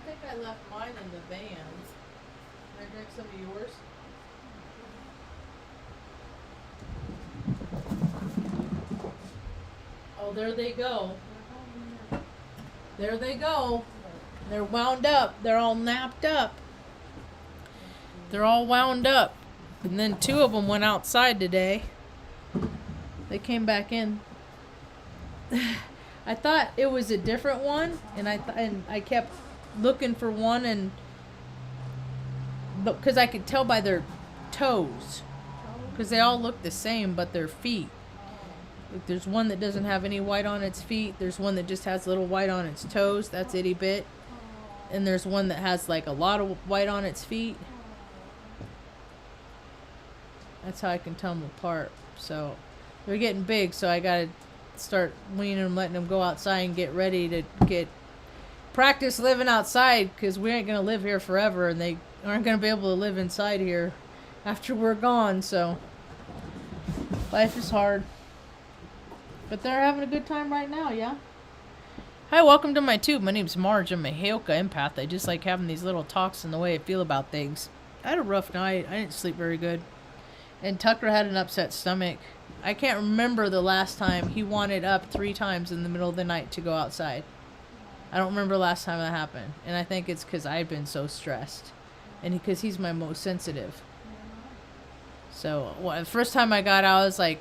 think I left mine in the van. Can I drink some of yours? Oh, there they go. There they go. They're wound up. They're all napped up. They're all wound up. And then 2 of them went outside today. They came back in. I thought it was a different one, and I kept looking for one, but because I could tell by their toes, because they all look the same, but their feet. Like, there's one that doesn't have any white on its feet. There's one that just has a little white on its toes. That's itty bit. And there's one that has like a lot of white on its feet. That's how I can tell them apart. So they're getting big, so I gotta start weaning them, letting them go outside and get ready to practice living outside, because we ain't gonna live here forever, and they aren't gonna be able to live inside here after we're gone. So life is hard, but they're having a good time right now. Yeah. Hi, welcome to my tube. My name's Marge. I'm a Heyoka empath. I just like having these little talks and the way I feel about things. I had a rough night. I didn't sleep very good, and Tucker had an upset stomach. I can't remember the last time he wanted up 3 times in the middle of the night to go outside. I don't remember the last time that happened. And I think it's because I've been so stressed. And because he's my most sensitive. So, the first time I got out, I was like,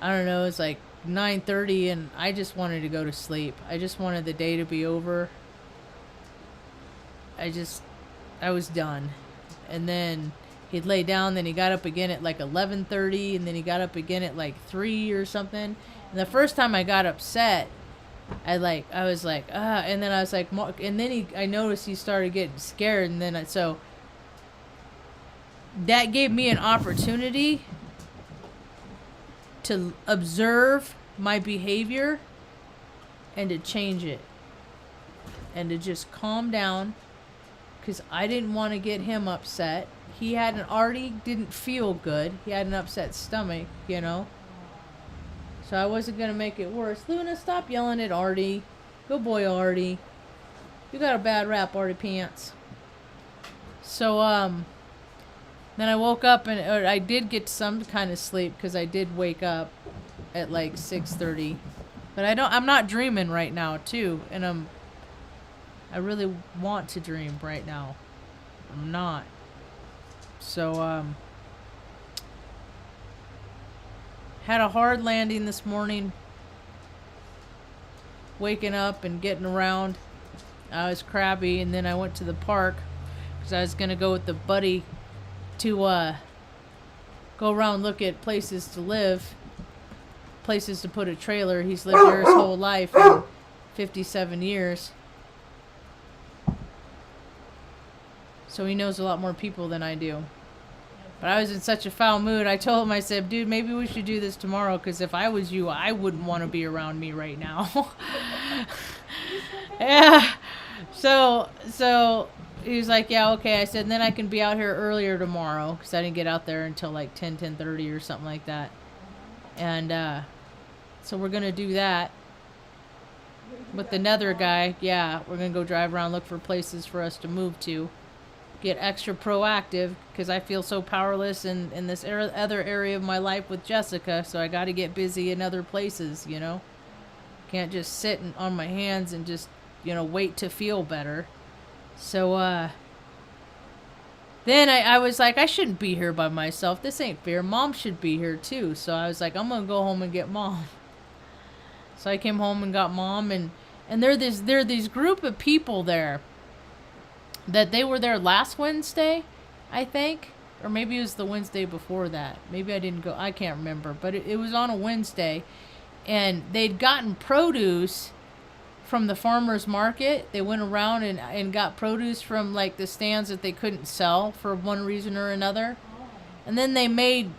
I don't know, it was like 9:30, and I just wanted to go to sleep. I just wanted the day to be over. I was done. And then he'd lay down, then he got up again at like 11:30, and then he got up again at like 3 or something. And the first time I got upset, I was like, and then I was like, and then I noticed he started getting scared, and then so that gave me an opportunity to observe my behavior and to change it and to just calm down, because I didn't want to get him upset. He didn't feel good. He had an upset stomach, you know. So I wasn't going to make it worse. Luna, stop yelling at Artie. Good boy, Artie. You got a bad rap, Artie Pants. So, then I woke up, and I did get some kind of sleep, because I did wake up at like 6:30. But I'm not dreaming right now, too. And I really want to dream right now. I'm not. So, had a hard landing this morning. Waking up and getting around. I was crabby, and then I went to the park because I was going to go with the buddy to go around, look at places to live, places to put a trailer. He's lived here his whole life, in 57 years. So he knows a lot more people than I do. But I was in such a foul mood. I told him, I said, dude, maybe we should do this tomorrow, because if I was you, I wouldn't want to be around me right now. Yeah. So he was like, yeah, okay. I said, then I can be out here earlier tomorrow, because I didn't get out there until like 10:30 or something like that. And so we're going to do that with another guy. Yeah, we're going to go drive around, look for places for us to move to. Get extra proactive, because I feel so powerless in this other area of my life with Jessica, so I got to get busy in other places, you know. Can't just sit on my hands and just, wait to feel better. So, then I was like, I shouldn't be here by myself. This ain't fair. Mom should be here too. So I was like, I'm going to go home and get Mom. So I came home and got Mom, and there these group of people there that they were there last Wednesday, I think. Or maybe it was the Wednesday before that. Maybe I didn't go. I can't remember. But it was on a Wednesday. And they'd gotten produce from the farmer's market. They went around and got produce from like the stands that they couldn't sell for one reason or another. And then they made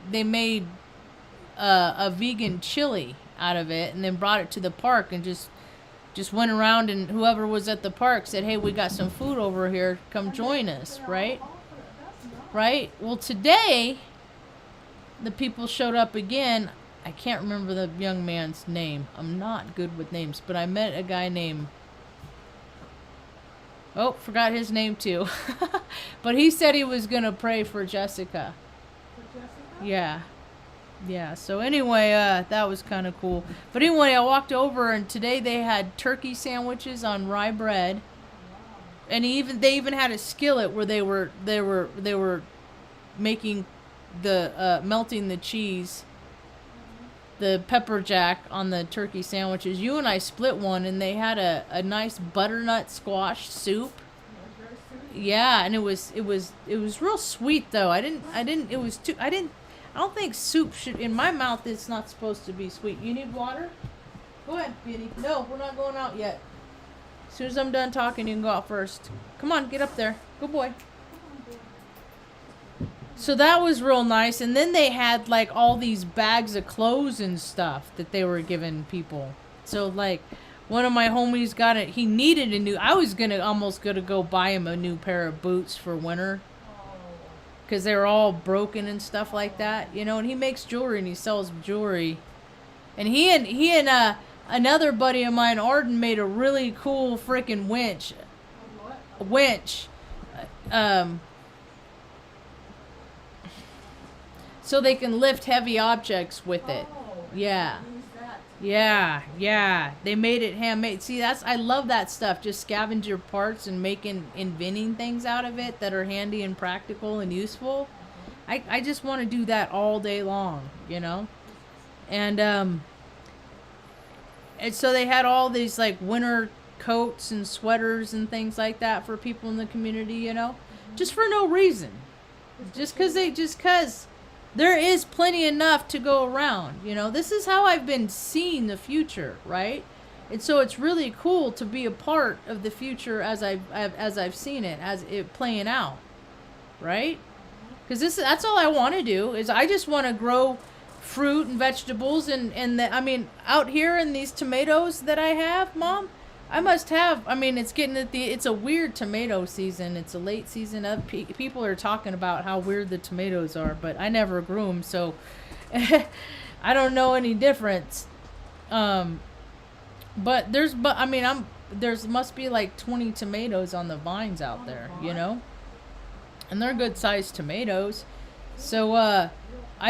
a vegan chili out of it, and then brought it to the park, and just went around, and whoever was at the park said, hey, we got some food over here. Come join us, right? Right? Well, today, the people showed up again. I can't remember the young man's name. I'm not good with names, but I met a guy named Oh, forgot his name too. But he said he was going to pray for Jessica. For Jessica? Yeah. Yeah, so anyway, that was kind of cool. But anyway, I walked over and today they had turkey sandwiches on rye bread. And they even had a skillet where they were making the melting the cheese, the pepper jack on the turkey sandwiches. You and I split one, and they had a nice butternut squash soup. Yeah, and it was real sweet though. I don't think soup should, in my mouth, it's not supposed to be sweet. You need water? Go ahead, Beauty. No, we're not going out yet. As soon as I'm done talking, you can go out first. Come on, get up there. Good boy. So that was real nice. And then they had like all these bags of clothes and stuff that they were giving people. So like one of my homies got it. He needed a new, I was almost gonna go buy him a new pair of boots for winter. Because they were all broken and stuff like that, you know. And he makes jewelry and he sells jewelry. And he and another buddy of mine, Arden, made a really cool freaking winch. A winch. So they can lift heavy objects with it. Yeah. Yeah. They made it handmade. See, I love that stuff. Just scavenger parts and inventing things out of it that are handy and practical and useful. I just want to do that all day long, you know? And so they had all these like winter coats and sweaters and things like that for people in the community, you know? Just for no reason. Just cause there is plenty enough to go around, you know. This is how I've been seeing the future, right? And so it's really cool to be a part of the future as I've seen it, as it playing out, right? Because that's all I want to do is I just want to grow fruit and vegetables out here in these tomatoes that I have, Mom. It's a weird tomato season. It's a late season. People are talking about how weird the tomatoes are, but I never grew them, so I don't know any difference. But there must be like 20 tomatoes on the vines out there, you know, and they're good sized tomatoes. So I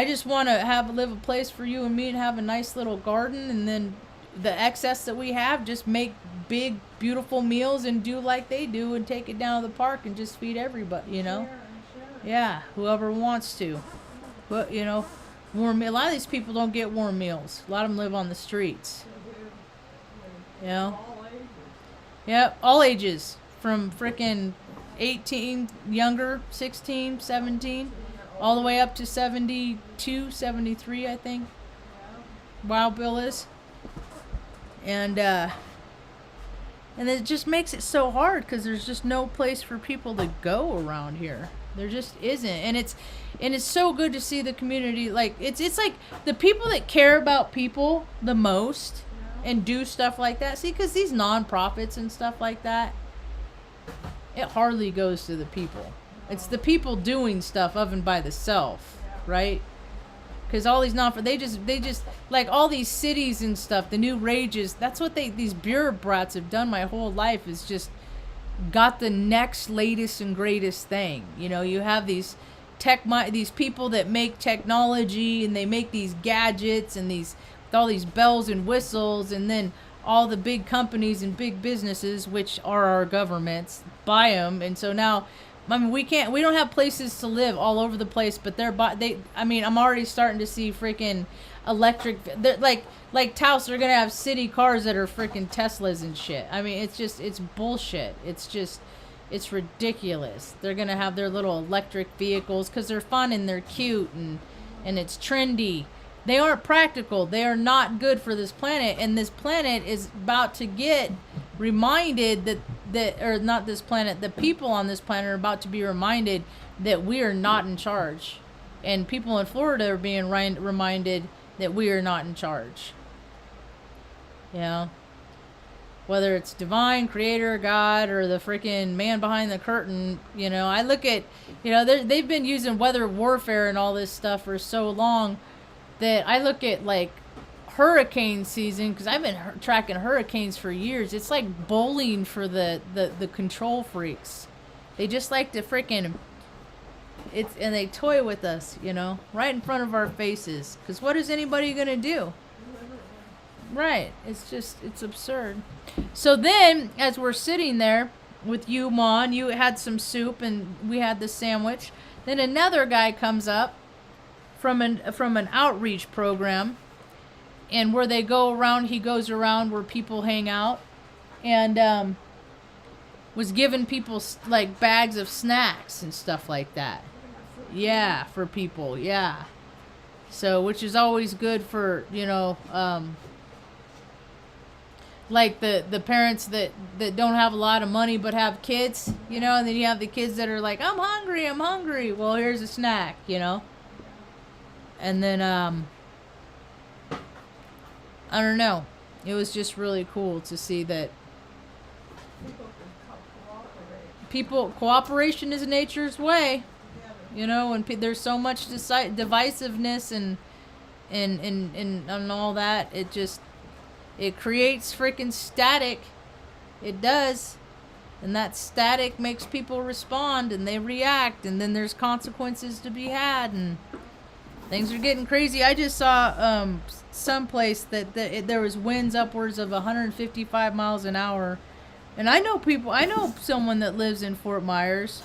just want to live a place for you and me and have a nice little garden, and then the excess that we have, just make big, beautiful meals and do like they do and take it down to the park and just feed everybody, you know? Yeah, whoever wants to. But, you know, a lot of these people don't get warm meals. A lot of them live on the streets. You know? Yep, all ages. From frickin' 18, younger, 16, 17, all the way up to 72, 73, I think. Wild Bill is. And it just makes it so hard because there's just no place for people to go around here. There just isn't. And it's so good to see the community. Like, it's like the people that care about people the most and do stuff like that. See, because these nonprofits and stuff like that, it hardly goes to the people. It's the people doing stuff of and by the self, right? Because all these they just like all these cities and stuff, the new rages, that's what these bureaucrats have done my whole life, is just got the next latest and greatest thing. You know, you have these people that make technology, and they make these gadgets and with all these bells and whistles, and then all the big companies and big businesses, which are our governments, buy them. And so now, we don't have places to live all over the place, but I'm already starting to see freaking electric, like Taos, they're going to have city cars that are freaking Teslas and shit. I mean, it's bullshit. It's ridiculous. They're going to have their little electric vehicles because they're fun and they're cute and it's trendy. They aren't practical. They are not good for this planet, and this planet is about to get reminded or not this planet, the people on this planet are about to be reminded that we are not in charge. And people in Florida are being reminded that we are not in charge. You know? Whether it's divine, creator, God, or the freaking man behind the curtain, you know, I look at, you know, they've been using weather warfare and all this stuff for so long that I look at, like, hurricane season, because I've been tracking hurricanes for years. It's like bowling for the control freaks. They just like to freaking, and they toy with us, you know, right in front of our faces. Because what is anybody going to do? Right. It's absurd. So then, as we're sitting there with you, Ma, and you had some soup and we had the sandwich, then another guy comes up from an outreach program, and where they go around, he goes around where people hang out, and was giving people like bags of snacks and stuff like that. Yeah, for people. Yeah. So, which is always good for, you know, like the parents that don't have a lot of money but have kids, you know, and then you have the kids that are like, I'm hungry. Well, here's a snack, you know. And then, I don't know. It was just really cool to see that cooperation is nature's way. You know, when there's so much divisiveness and all that, it creates freaking static. It does. And that static makes people respond, and they react, and then there's consequences to be had, and things are getting crazy. I just saw someplace that there was winds upwards of 155 miles an hour. And I know someone that lives in Fort Myers.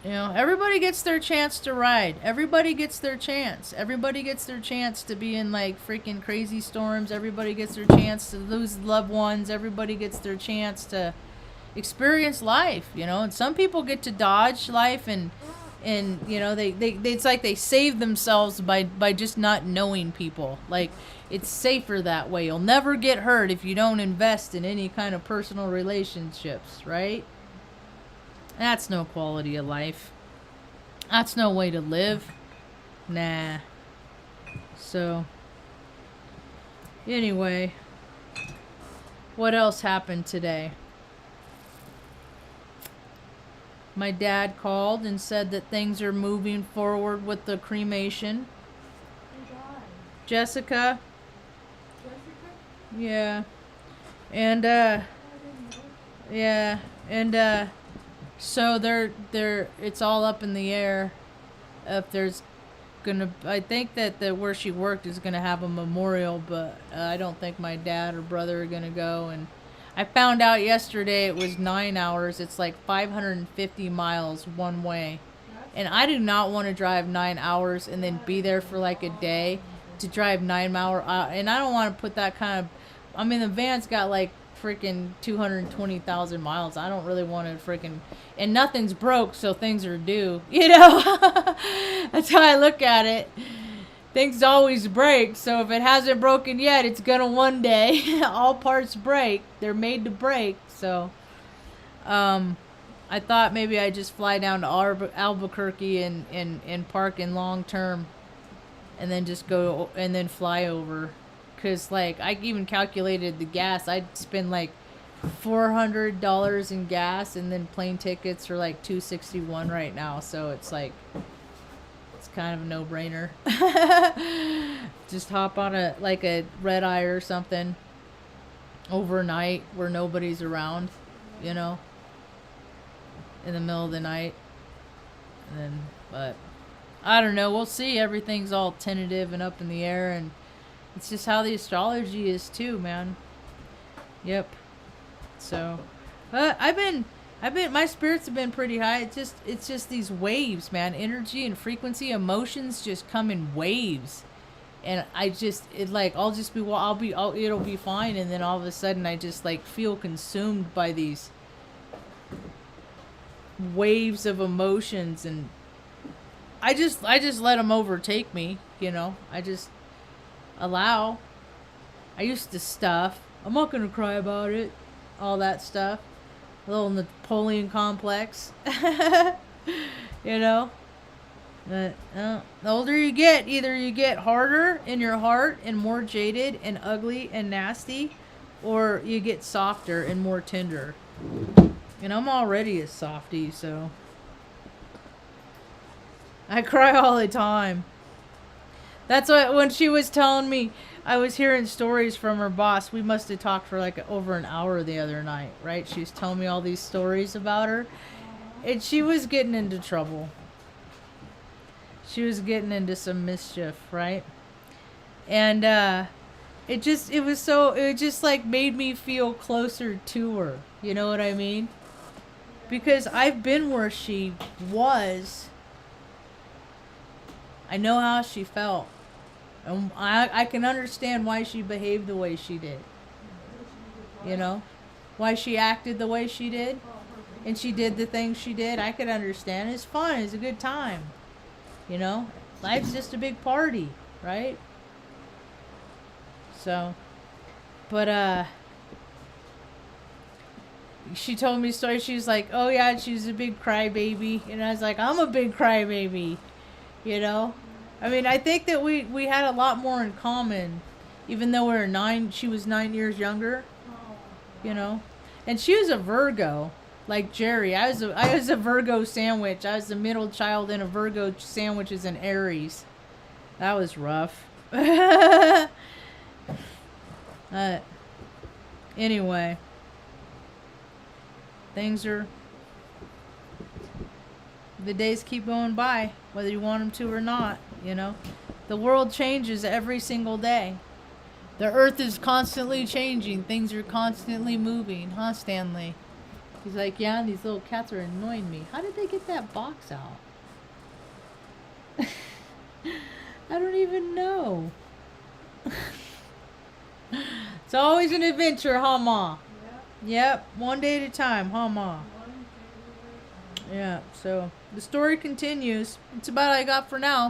You know, everybody gets their chance to ride. Everybody gets their chance. Everybody gets their chance to be in like freaking crazy storms. Everybody gets their chance to lose loved ones. Everybody gets their chance to experience life, you know. And some people get to dodge life, and you know, they it's like they save themselves by just not knowing people. Like, it's safer that way. You'll never get hurt if you don't invest in any kind of personal relationships, right? That's no quality of life. That's no way to live. Nah. So, anyway, what else happened today? My dad called and said that things are moving forward with the cremation. Jessica? Yeah. And, yeah. And, so it's all up in the air if there's gonna, I think that where she worked is gonna have a memorial, but I don't think my dad or brother are gonna go. And I found out yesterday it was 9 hours. It's like 550 miles one way. And I do not want to drive 9 hours and then be there for like a day to drive 9 hours. And I don't want to put that kind of, I mean, the van's got like freaking 220,000 miles. I don't really want to freaking, and nothing's broke, so things are due, you know. That's how I look at it. Things always break, so if it hasn't broken yet, it's gonna one day. All parts break. They're made to break. So I thought maybe I'd just fly down to Albuquerque and park in Long Term, and then just go and then fly over. Because, like, I even calculated the gas. I'd spend, like, $400 in gas, and then plane tickets are, like, $261 right now. So it's, like, it's kind of a no-brainer. Just hop on a red eye or something overnight where nobody's around, you know, in the middle of the night. And then, but, I don't know. We'll see. Everything's all tentative and up in the air, and it's just how the astrology is too, man. Yep. So, my spirits have been pretty high. It's just these waves, man. Energy and frequency, emotions just come in waves. And it'll be fine. And then all of a sudden I just like feel consumed by these waves of emotions. And I just let them overtake me, you know. I just allow. I used to stuff. I'm not gonna cry about it. All that stuff. A little Napoleon complex. You know. But the older you get, either you get harder in your heart and more jaded and ugly and nasty, or you get softer and more tender. And I'm already a softie, so I cry all the time. That's what, when she was telling me, I was hearing stories from her boss. We must have talked for like over an hour the other night, right? She was telling me all these stories about her. And she was getting into trouble. She was getting into some mischief, right? And it just like made me feel closer to her. You know what I mean? Because I've been where she was. I know how she felt. And I can understand why she behaved the way she did. You know? Why she acted the way she did. And she did the things she did. I could understand. It's fun. It's a good time. You know? Life's just a big party, right? So, but, she told me a story. She's like, oh yeah, she's a big crybaby. And I was like, I'm a big crybaby. You know? I mean, I think that we had a lot more in common. Even though she was 9 years younger. You know? And she was a Virgo. Like Jerry. I was a Virgo sandwich. I was the middle child in a Virgo sandwich as an Aries. That was rough. Anyway. The days keep going by, whether you want them to or not, you know. The world changes every single day. The earth is constantly changing. Things are constantly moving, huh, Stanley? He's like, yeah, these little cats are annoying me. How did they get that box out? I don't even know. It's always an adventure, huh, Ma? Yep, one day at a time, huh, Ma? Yeah, so the story continues. It's about all I got for now.